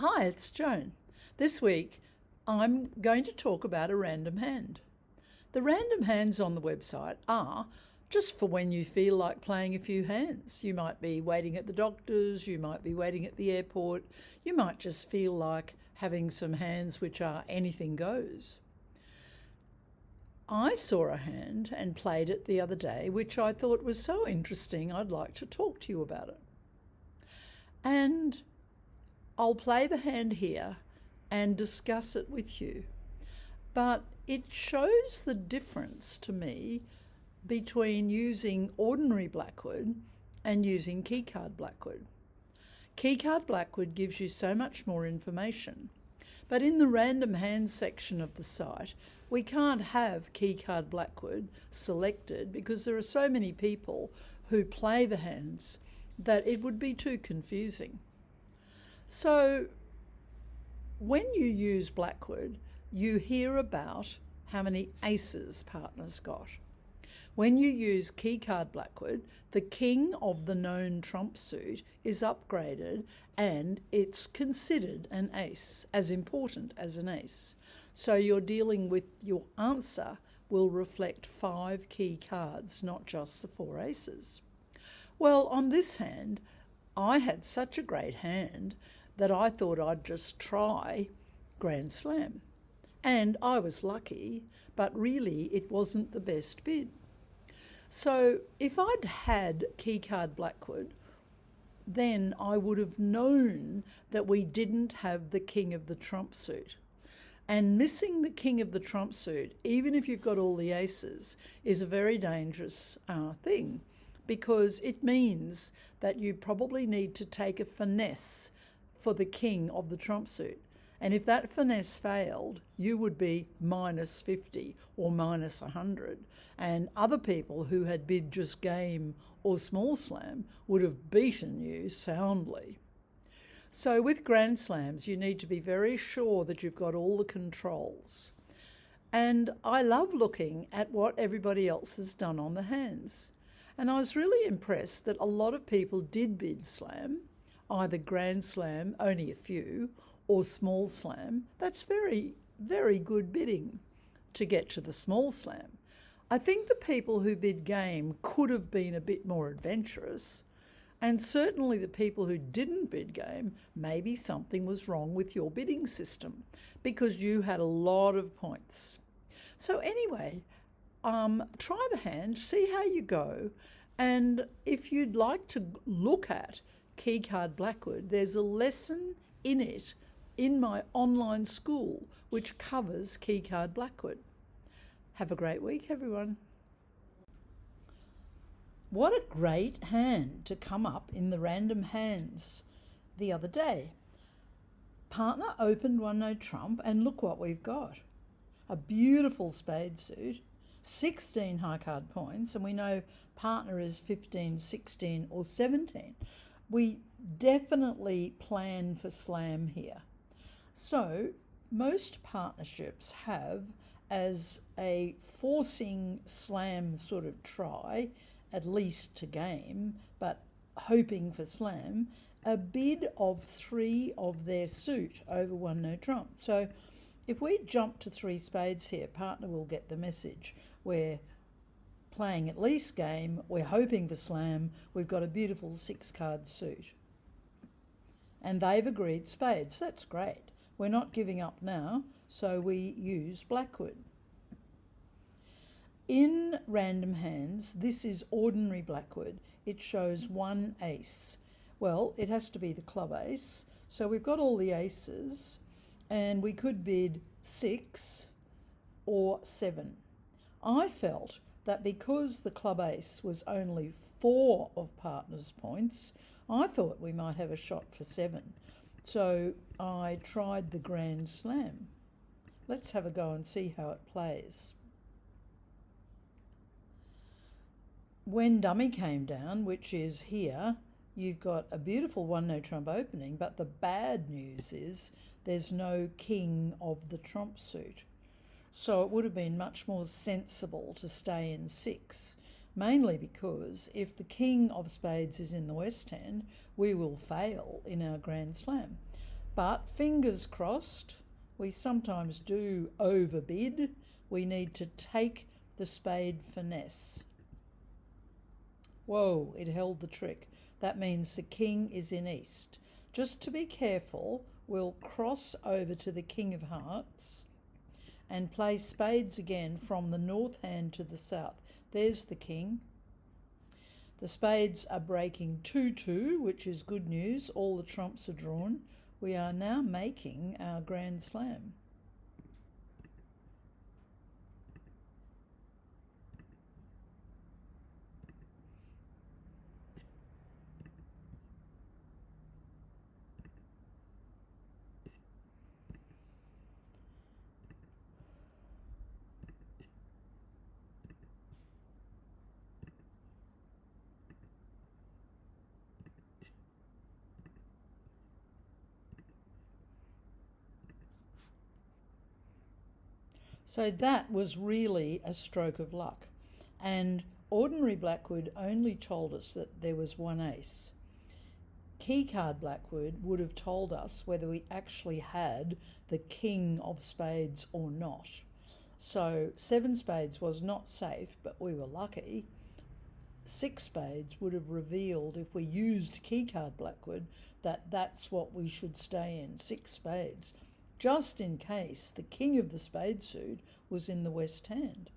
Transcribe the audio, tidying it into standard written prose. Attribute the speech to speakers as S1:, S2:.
S1: Hi, it's Joan. This week I'm going to talk about a random hand. The random hands on the website are just for when you feel like playing a few hands. You might be waiting at the doctor's, you might be waiting at the airport, you might just feel like having some hands which are anything goes. I saw a hand and played it the other day, which I thought was so interesting I'd like to talk to you about it. And I'll play the hand here and discuss it with you. But it shows the difference to me between using ordinary Blackwood and using keycard Blackwood. Keycard Blackwood gives you so much more information. But in the random hands section of the site, we can't have keycard Blackwood selected because there are so many people who play the hands that it would be too confusing. So when you use Blackwood, you hear about how many aces partners got. When you use keycard Blackwood, the king of the known trump suit is upgraded and it's considered an ace, as important as an ace. So you're dealing with your answer will reflect 5 key cards, not just the 4 aces. Well, on this hand, I had such a great hand that I thought I'd just try Grand Slam. And I was lucky, but really it wasn't the best bid. So if I'd had keycard Blackwood, then I would have known that we didn't have the king of the trump suit. And missing the king of the trump suit, even if you've got all the aces, is a very dangerous thing, because it means that you probably need to take a finesse for the king of the trump suit. And if that finesse failed, you would be minus 50 or minus 100. And other people who had bid just game or small slam would have beaten you soundly. So with Grand Slams, you need to be very sure that you've got all the controls. And I love looking at what everybody else has done on the hands. And I was really impressed that a lot of people did bid slam, either Grand Slam, only a few, or small slam. That's very, very good bidding to get to the small slam. I think the people who bid game could have been a bit more adventurous, and certainly the people who didn't bid game, maybe something was wrong with your bidding system because you had a lot of points. So anyway, try the hand, see how you go, and if you'd like to look at keycard Blackwood, there's a lesson in it in my online school which covers keycard Blackwood. Have a great week, everyone. What a great hand to come up in the random hands the other day. Partner opened one no trump and look what we've got. A beautiful spade suit, 16 high card points, and we know partner is 15, 16 or 17. We definitely plan for slam here. So most partnerships have as a forcing slam sort of try, at least to game, but hoping for slam, a bid of 3 of their suit over one no trump. So if we jump to 3 spades here, partner will get the message. We're playing at least game, we're hoping for slam, we've got a beautiful 6 card suit. And they've agreed spades, that's great. We're not giving up now, so we use Blackwood. In random hands, this is ordinary Blackwood. It shows 1 ace. Well, it has to be the club ace. So we've got all the aces, and we could bid 6 or 7. I felt that because the club ace was only 4 of partner's points, I thought we might have a shot for 7. So I tried the Grand Slam. Let's have a go and see how it plays. When dummy came down, which is here, you've got a beautiful one no trump opening, but the bad news is there's no king of the trump suit. So it would have been much more sensible to stay in 6. mainly because if the king of spades is in the West Hand, we will fail in our Grand Slam. But fingers crossed, we sometimes do overbid. We need to take the spade finesse. Whoa, it held the trick. That means the king is in east. Just to be careful, we'll cross over to the king of hearts and play spades again from the north hand to the south. There's the king. The spades are breaking 2-2, which is good news. All the trumps are drawn. We are now making our Grand Slam. So that was really a stroke of luck. And ordinary Blackwood only told us that there was one ace. Keycard Blackwood would have told us whether we actually had the king of spades or not. So 7 spades was not safe, but we were lucky. 6 spades would have revealed, if we used Keycard Blackwood, that that's what we should stay in, 6 spades, just in case the king of the spade suit was in the west hand.